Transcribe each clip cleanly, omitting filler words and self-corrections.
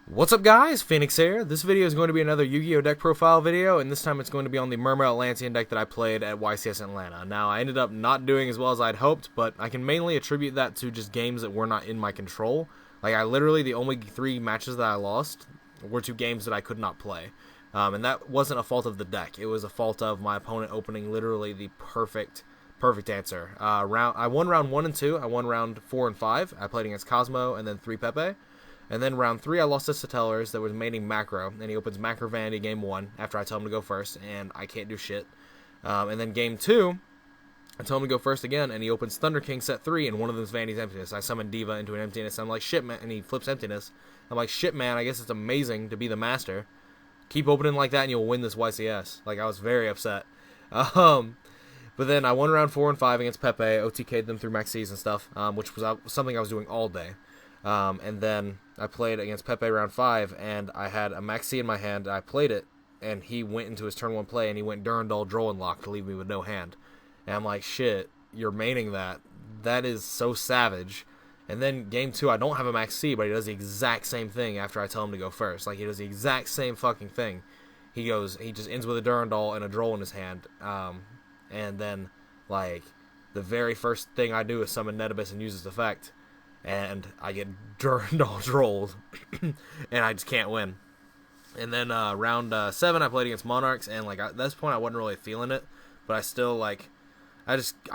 What's up guys, Phoenix here. This video is going to be another Yu-Gi-Oh deck profile video, and this time it's going to be on the Mermail Atlantean deck that I played at YCS Atlanta. Now, I ended up not doing as well as I'd hoped, but I can mainly attribute that to just games that were not in my control. Like, the only 3 matches that I lost were 2 games that I could not play. And that wasn't a fault of the deck. It was a fault of my opponent opening literally the perfect answer. I won round 1 and 2. I won round 4 and 5. I played against Cosmo and then 3 Pepe. And then round 3, I lost to Satellar's that was maining Macro, and he opens Macro Vanity game 1 after I tell him to go first, and I can't do shit. And then game 2, I tell him to go first again, and he opens Thunder King set 3, and one of them's Vanity's Emptiness. I summon Diva into an Emptiness, and I'm like, shit, man, and he flips Emptiness. I'm like, shit, man, I guess it's amazing to be the master. Keep opening like that, and you'll win this YCS. Like, I was very upset. But then I won round 4 and 5 against Pepe, OTK'd them through Maxis and stuff, which was something I was doing all day. And then I played against Pepe round 5, and I had a Maxi in my hand, and I played it, and he went into his turn 1 play, and he went Durandal, Droll, and Lock to leave me with no hand. And I'm like, shit, you're maining that. That is so savage. And then game 2, I don't have a Maxi, but he does the exact same thing after I tell him to go first. Like, he does the exact same fucking thing. He just ends with a Durandal and a Droll in his hand. And then, like, the very first thing I do is summon Netabus and use its effect. And I get Durandal rolled, and I just can't win. And then round 7, I played against Monarchs, and like at this point, I wasn't really feeling it, but I still I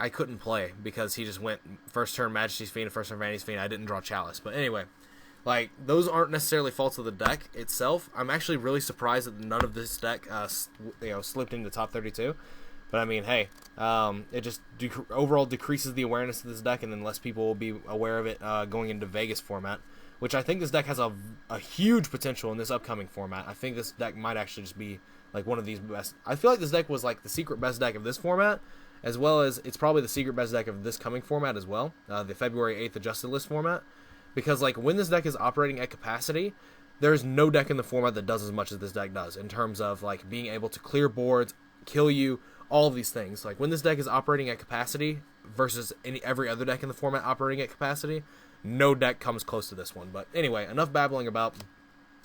couldn't play because he just went first turn Majesty's Fiend, first turn Vanity's Fiend. I didn't draw Chalice, but anyway, like those aren't necessarily faults of the deck itself. I'm actually really surprised that none of this deck, slipped into the top 32. But I mean, hey, it just overall decreases the awareness of this deck, and then less people will be aware of it going into Vegas format, which I think this deck has a huge potential in this upcoming format. I think this deck might actually just be like one of these best. I feel like this deck was like the secret best deck of this format, as well as it's probably the secret best deck of this coming format as well, the February 8th adjusted list format, because like when this deck is operating at capacity, there's no deck in the format that does as much as this deck does in terms of like being able to clear boards, kill you, all of these things. Like when this deck is operating at capacity versus every other deck in the format operating at capacity, no deck comes close to this one. But anyway, enough babbling about.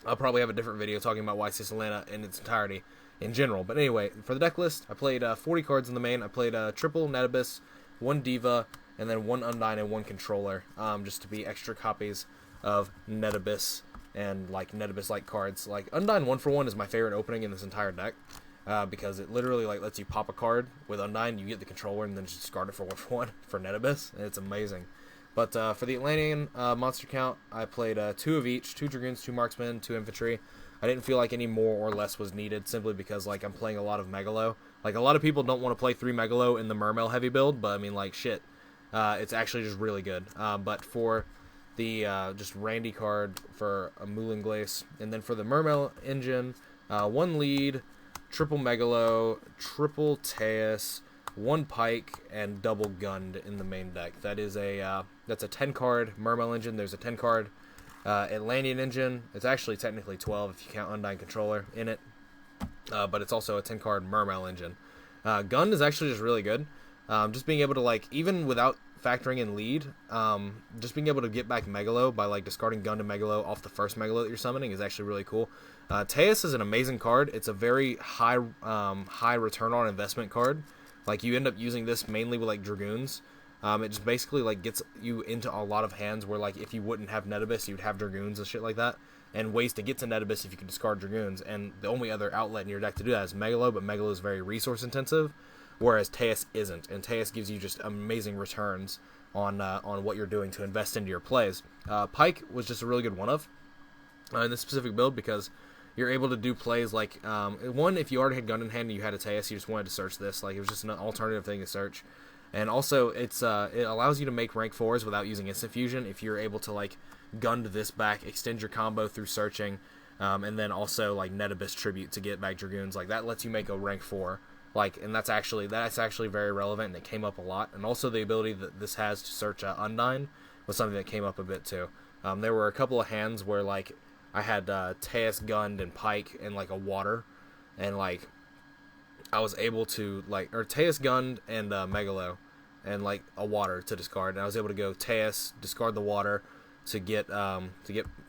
I'll probably have a different video talking about YCS Atlanta in its entirety in general. But anyway, for the deck list, I played 40 cards in the main. I played triple Netabus, 1 Diva, and then 1 Undyne and 1 Controller, just to be extra copies of Netabus and like Netabus-like cards. Like Undyne 1-for-1 is my favorite opening in this entire deck. Because it literally like lets you pop a card with Undyne, you get the controller, and then just discard it for 1-for-1 for Netabus, and it's amazing. But for the Atlantean monster count, I played 2 of each, 2 Dragoons, 2 Marksmen, 2 Infantry. I didn't feel like any more or less was needed, simply because like I'm playing a lot of Megalo. Like a lot of people don't want to play 3 Megalo in the Mermail heavy build, but I mean like shit, it's actually just really good. But for the just Randy card for a Moulin Glace, and then for the Mermail engine, 1 lead, triple Megalo, triple Teus, 1 Pike, and double Gunned in the main deck. That is that's a 10 card Mermail engine. There's a 10 card Atlantean engine. It's actually technically 12 if you count Undyne Controller in it, but it's also a 10 card Mermail engine. Gunned is actually just really good. Just being able to like, even without factoring in lead, just being able to get back Megalo by like discarding Gun to Megalo off the first Megalo that you're summoning is actually really cool. Teus is an amazing card. It's a very high return on investment card. Like you end up using this mainly with like Dragoons. It just basically like gets you into a lot of hands where like if you wouldn't have Netabus, you'd have Dragoons and shit like that. And ways to get to Netabus if you can discard Dragoons. And the only other outlet in your deck to do that is Megalo, but Megalo is very resource intensive, whereas Teus isn't. And Teus gives you just amazing returns on what you're doing to invest into your plays. Pike was just a really good one-of in this specific build because you're able to do plays like, one, if you already had Gun in hand and you had a Teus, you just wanted to search this. Like, it was just an alternative thing to search. And also, it allows you to make rank 4s without using Instant Fusion if you're able to, like, Gun this back, extend your combo through searching, and then also, like, Netabus Tribute to get back Dragoons. Like, that lets you make a rank 4. Like, and that's actually very relevant, and it came up a lot. And also the ability that this has to search Undyne was something that came up a bit, too. There were a couple of hands where, like, I had Teus Gunned and Pike and like a water, and like I was able to like, or Teus Gunned and Megalo and like a water to discard, and I was able to go Teus, discard the water, to get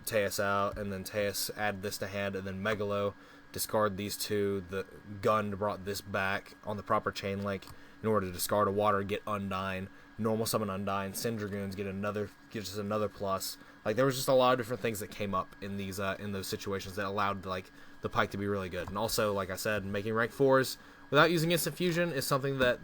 Teus out, and then Teus add this to hand, and then Megalo discard these two. The gun brought this back on the proper chain link in order to discard a water, get Undyne, normal summon Undyne, send Dragoons, get just another plus. Like, there was just a lot of different things that came up in these in those situations that allowed like the Pike to be really good. And also, like I said, making rank 4s without using instant fusion is something that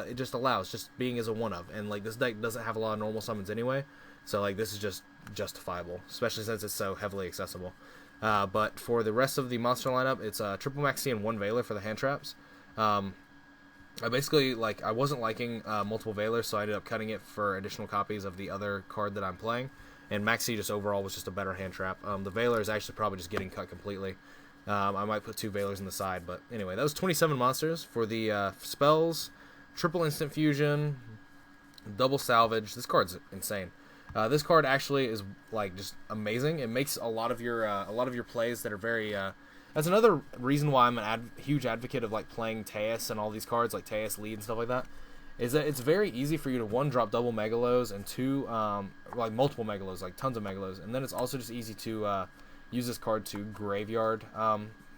it just allows, just being as a one of. And like, this deck doesn't have a lot of normal summons anyway, so like this is just justifiable, especially since it's so heavily accessible. But for the rest of the monster lineup, it's triple Maxi and 1 Veiler for the hand traps. I basically, like, I wasn't liking multiple Veilers, so I ended up cutting it for additional copies of the other card that I'm playing. And Maxi just overall was just a better hand trap. The Veiler is actually probably just getting cut completely. I might put 2 Veilers in the side, but anyway, that was 27 monsters. For the spells, triple instant fusion, double salvage. This card's insane. This card actually is like just amazing. It makes a lot of your plays that are very. That's another reason why I'm a huge advocate of like playing Teus and all these cards like Teus lead and stuff like that. Is that it's very easy for you to 1 drop double Megalos and 2 like multiple Megalos, like tons of Megalos, and then it's also just easy to use this card to graveyard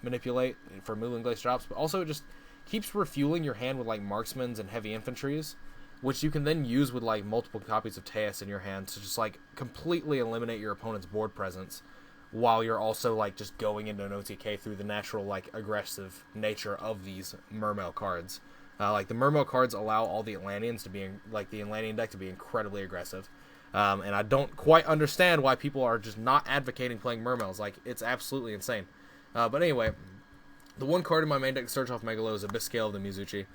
manipulate for Moonglade drops, but also it just keeps refueling your hand with like marksmans and heavy infantries, which you can then use with like multiple copies of Teus in your hand to just like completely eliminate your opponent's board presence, while you're also like just going into an OTK through the natural like aggressive nature of these Mermail cards. Like the Mermail cards allow all the Atlanteans to be like the Atlantean deck to be incredibly aggressive, and I don't quite understand why people are just not advocating playing Mermails. Like, it's absolutely insane. But anyway, the one card in my main deck to search off Megalo is Abyss Scale of the Mizuchi,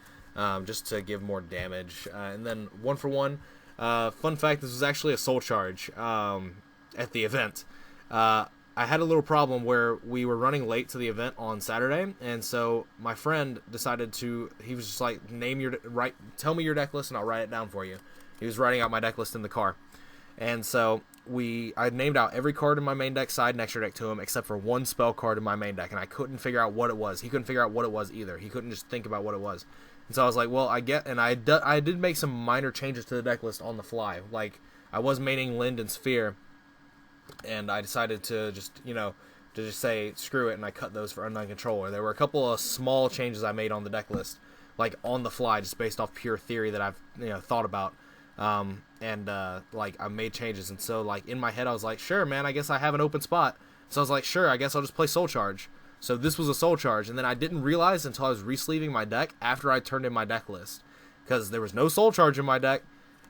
just to give more damage. And then 1 for 1. Fun fact: this was actually a soul charge at the event. I had a little problem where we were running late to the event on Saturday, and so my friend decided to. He was just like, tell me your deck list, and I'll write it down for you. He was writing out my deck list in the car, and so I named out every card in my main deck side and extra deck to him, except for 1 spell card in my main deck, and I couldn't figure out what it was. He couldn't figure out what it was either. He couldn't just think about what it was, and so I was like, well, I did make some minor changes to the deck list on the fly. Like, I was maining Lind and Sphere. And I decided to just say screw it, and I cut those for Undyne Controller. There were a couple of small changes I made on the deck list, like on the fly, just based off pure theory that I've thought about, like I made changes. And so like in my head I was like, sure man, I guess I have an open spot. So I was like, sure, I guess I'll just play Soul Charge. So this was a Soul Charge, and then I didn't realize until I was resleeving my deck after I turned in my deck list, because there was no Soul Charge in my deck,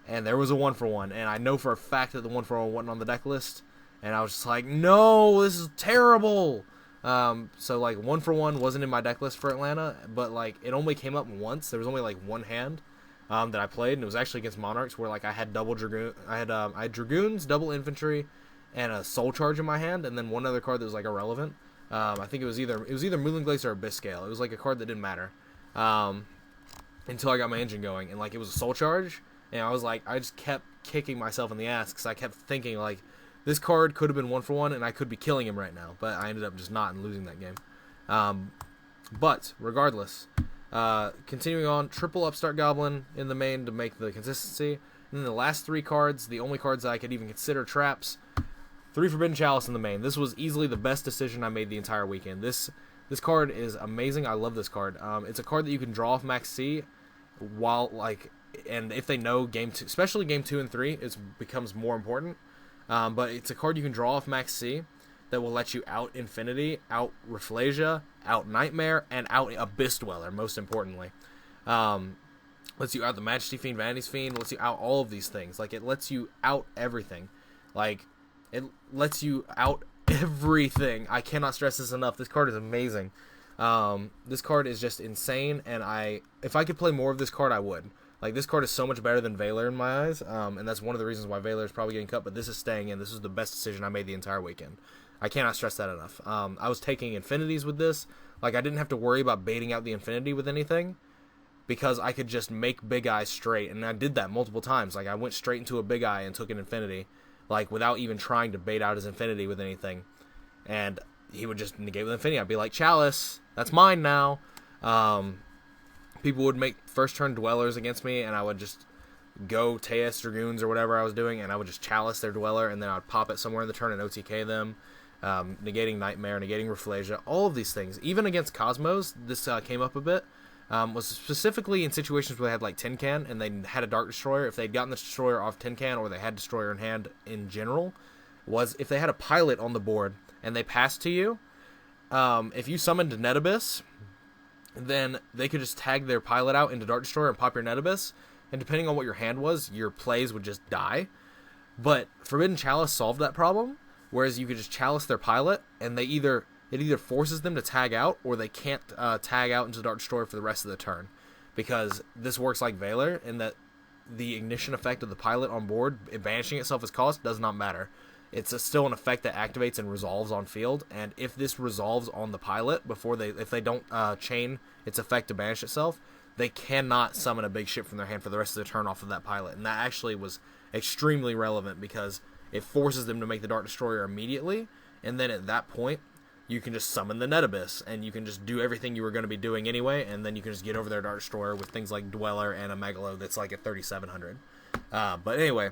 and there was a 1 for 1, and I know for a fact that the 1 for 1 wasn't on the deck list. And I was just like, no, this is terrible. So like 1 for 1 wasn't in my deck list for Atlanta, but like it only came up once. There was only like 1 hand that I played, and it was actually against Monarchs, where like I had double Dragoon, I had Dragoons, double infantry, and a Soul Charge in my hand, and then one other card that was like irrelevant. I think it was either Moonglade Glaze or Abyss Scale. It was like a card that didn't matter until I got my engine going, and like it was a Soul Charge, and I was like, I just kept kicking myself in the ass because I kept thinking like, this card could have been 1 for 1, and I could be killing him right now, but I ended up just not and losing that game. But regardless, continuing on, triple Upstart Goblin in the main to make the consistency. And then the last 3 cards, the only cards that I could even consider traps, 3 Forbidden Chalice in the main. This was easily the best decision I made the entire weekend. This card is amazing. I love this card. It's a card that you can draw off Max C while and if they know game 2, especially game 2 and 3, it becomes more important. But it's a card you can draw off Max C that will let you out Infinity, out Rafflesia, out Nightmare, and out Abyss Dweller, most importantly. Lets you out the Majesty Fiend, Vanity's Fiend, lets you out all of these things. Like, it lets you out everything. Like, it lets you out everything. I cannot stress this enough. This card is amazing. This card is just insane, and if I could play more of this card, I would. Like, this card is so much better than Veiler in my eyes, and that's one of the reasons why Veiler is probably getting cut, but this is staying in. This is the best decision I made the entire weekend. I cannot stress that enough. I was taking Infinities with this. Like, I didn't have to worry about baiting out the Infinity with anything, because I could just make Big Eye straight, and I did that multiple times. Like, I went straight into a Big Eye and took an Infinity, like, without even trying to bait out his Infinity with anything, and he would just negate with Infinity. I'd be like, Chalice, that's mine now. People would make first turn dwellers against me, and I would just go Teus Dragoons or whatever I was doing, and I would just Chalice their Dweller, and then I'd pop it somewhere in the turn and OTK them, negating Nightmare, negating Rafflesia, all of these things. Even against Cosmos, this came up a bit, was specifically in situations where they had like Tin Can, and they had a Dark Destroyer. If they'd gotten the Destroyer off Tin Can, or they had Destroyer in hand in general, was if they had a pilot on the board, and they passed to you, if you summoned Netabyss, then they could just tag their pilot out into Dark Destroyer and pop your Netabyss, and depending on what your hand was, your plays would just die. But Forbidden Chalice solved that problem, whereas you could just Chalice their pilot, and it either forces them to tag out, or they can't tag out into Dark Destroyer for the rest of the turn, because this works like Valor, in that the ignition effect of the pilot on board, banishing itself as cost, does not matter. It's still an effect that activates and resolves on field, and if this resolves on the pilot if they don't chain its effect to banish itself, they cannot summon a big ship from their hand for the rest of the turn off of that pilot. And that actually was extremely relevant, because it forces them to make the Dark Destroyer immediately, and then at that point, you can just summon the Netabyss, and you can just do everything you were going to be doing anyway, and then you can just get over their Dark Destroyer with things like Dweller and a Megalo that's like at 3,700. But anyway,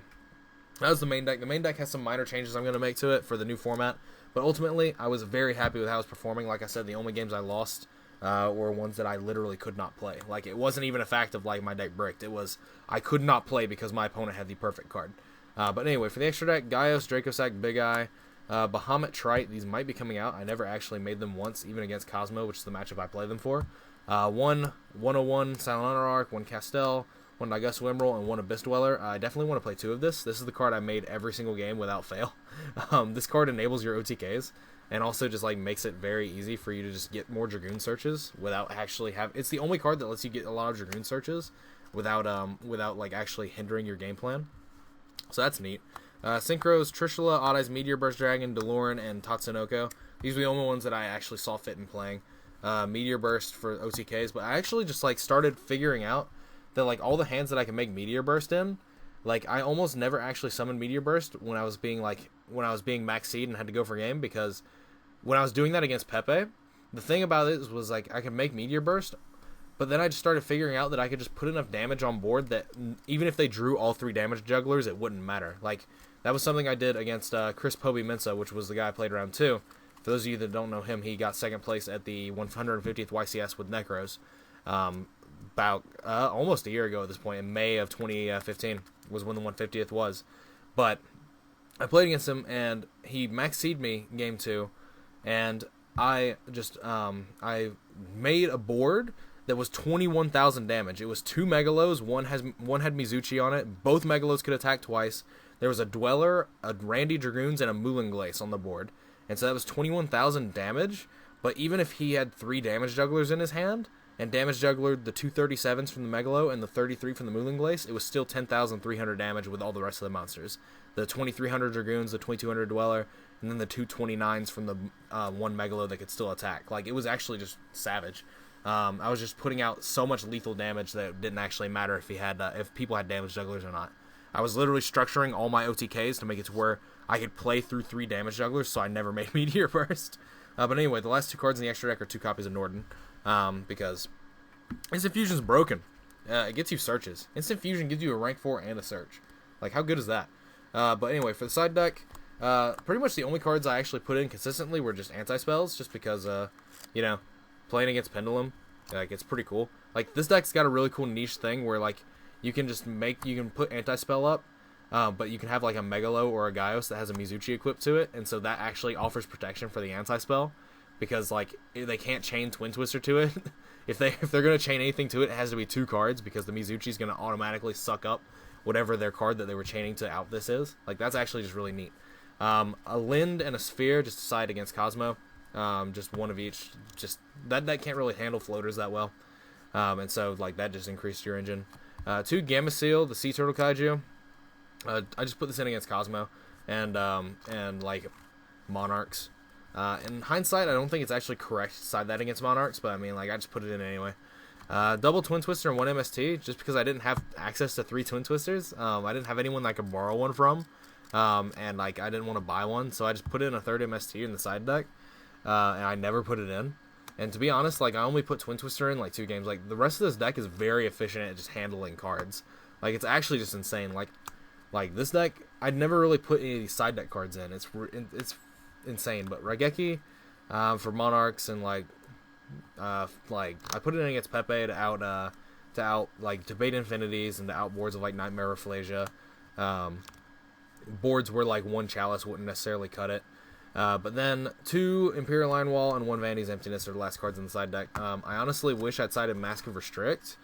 that was the main deck. The main deck has some minor changes I'm going to make to it for the new format, but ultimately, I was very happy with how it was performing. Like I said, the only games I lost were ones that I literally could not play. Like, it wasn't even a fact of, like, my deck bricked. It was, I could not play because my opponent had the perfect card. But anyway, for the extra deck, Gaios, Dracosac, Big Eye, Bahamut, Trite, these might be coming out. I never actually made them once, even against Cosmo, which is the matchup I play them for. 101 Silent Honor Arc, 1 Castel, 1 Nagasu Emerald, and 1 Abyss Dweller. I definitely want to play 2 of this. This is the card I made every single game without fail. This card enables your OTKs, and also just like makes it very easy for you to just get more Dragoon searches without actually it's the only card that lets you get a lot of Dragoon searches without like actually hindering your game plan. So that's neat. Synchros, Trishula, Odd Eyes, Meteor Burst Dragon, DeLorean, and Tatsunoko. These were the only ones that I actually saw fit in playing. Meteor Burst for OTKs, but I actually just like started figuring out that like all the hands that I can make Meteor Burst in, like I almost never actually summoned Meteor Burst when I was being max seed and had to go for game, because when I was doing that against Pepe, the thing about it was like I could make Meteor Burst, but then I just started figuring out that I could just put enough damage on board that even if they drew all 3 damage jugglers, it wouldn't matter. Like, that was something I did against Chris Poby Mensa, which was the guy I played round 2. For those of you that don't know him, he got 2nd place at the 150th YCS with Necros. About almost a year ago at this point, in May of 2015 was when the 150th was. But I played against him, and he max seeded me in game 2, and I just I made a board that was 21,000 damage. It was 2 Megalos, one had Mizuchi on it. Both Megalos could attack twice. There was a Dweller, a Randy Dragoons, and a Moulinglace on the board. And so that was 21,000 damage, but even if he had 3 damage jugglers in his hand, and damage jugglered the 237s from the Megalo and the 33 from the Moulinglace, it was still 10,300 damage with all the rest of the monsters. The 2,300 Dragoons, the 2,200 Dweller, and then the 229s from the 1 Megalo that could still attack. Like, it was actually just savage. I was just putting out so much lethal damage that it didn't actually matter if people had damage jugglers or not. I was literally structuring all my OTKs to make it to where I could play through 3 damage jugglers, so I never made Meteor Burst. But anyway, the last 2 cards in the extra deck are 2 copies of Norden, because Instant Fusion's broken. It gets you searches. Instant Fusion gives you a rank 4 and a search. Like, how good is that? But anyway, for the side deck, pretty much the only cards I actually put in consistently were just anti-spells, just because, playing against Pendulum, like, it's pretty cool. Like, this deck's got a really cool niche thing where, like, you can put anti-spell up, but you can have, like, a Megalo or a Gaios that has a Mizuchi equipped to it, and so that actually offers protection for the anti-spell, because, like, they can't chain Twin Twister to it. If they're going to chain anything to it, it has to be 2 cards, because the Mizuchi's going to automatically suck up whatever their card that they were chaining to out this is. Like, that's actually just really neat. A Lind and a Sphere just decide against Cosmo. Just one of each. Just that can't really handle floaters that well. And so, like, that just increased your engine. 2 Gamma Seal, the Sea Turtle Kaiju. I just put this in against Cosmo and like Monarchs. In hindsight, I don't think it's actually correct to side that against Monarchs, but I mean, like, I just put it in anyway. Double Twin Twister and 1 MST, just because I didn't have access to 3 Twin Twisters. I didn't have anyone that I could borrow one from, and like I didn't want to buy one, so I just put in a 3rd MST in the side deck, and I never put it in. And to be honest, like, I only put Twin Twister in like 2 games. Like, the rest of this deck is very efficient at just handling cards. Like, it's actually just insane. Like this deck, I'd never really put any of these side deck cards in. It's insane. But Raigeki for Monarchs, and like I put it in against Pepe to out like Debate Infinities and to out boards of like Nightmare Rafflesia. Boards where like one Chalice wouldn't necessarily cut it. But then 2 Imperial Iron Wall and 1 Vanity's Emptiness are the last cards in the side deck. I honestly wish I'd sided Mask of Restrict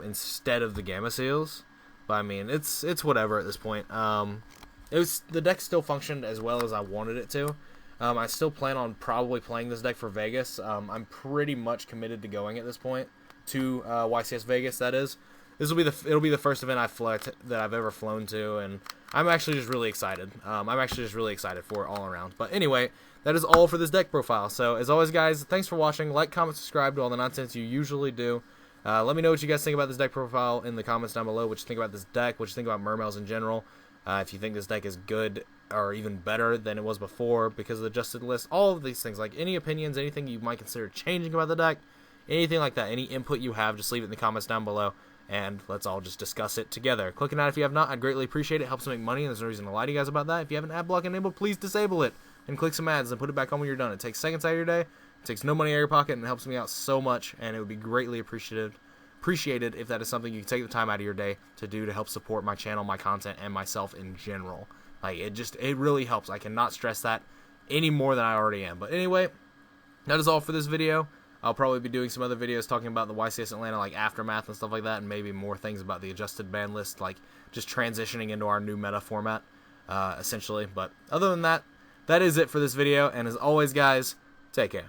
instead of the Gamma Seals. But I mean, it's whatever at this point. The deck still functioned as well as I wanted it to. I still plan on probably playing this deck for Vegas. I'm pretty much committed to going at this point to YCS Vegas. That is, it'll be the first event that I've ever flown to, and I'm actually just really excited. I'm actually just really excited for it all around. But anyway, that is all for this deck profile. So as always, guys, thanks for watching. Like, comment, subscribe to all the nonsense you usually do. Let me know what you guys think about this deck profile in the comments down below. What you think about this deck, what you think about Mermails in general. If you think this deck is good or even better than it was before because of the adjusted list. All of these things, like any opinions, anything you might consider changing about the deck, anything like that, any input you have, just leave it in the comments down below, and let's all just discuss it together. Click on that if you have not. I'd greatly appreciate it. It helps me make money, and there's no reason to lie to you guys about that. If you have an ad block enabled, please disable it and click some ads and put it back on when you're done. It takes seconds out of your day. It takes no money out of your pocket, and it helps me out so much, and it would be greatly appreciated if that is something you can take the time out of your day to do to help support my channel, my content, and myself in general. Like, it really helps. I cannot stress that any more than I already am. But anyway, that is all for this video. I'll probably be doing some other videos talking about the YCS Atlanta, like Aftermath and stuff like that, and maybe more things about the adjusted ban list, like just transitioning into our new meta format, essentially. But other than that, that is it for this video, and as always, guys, take care.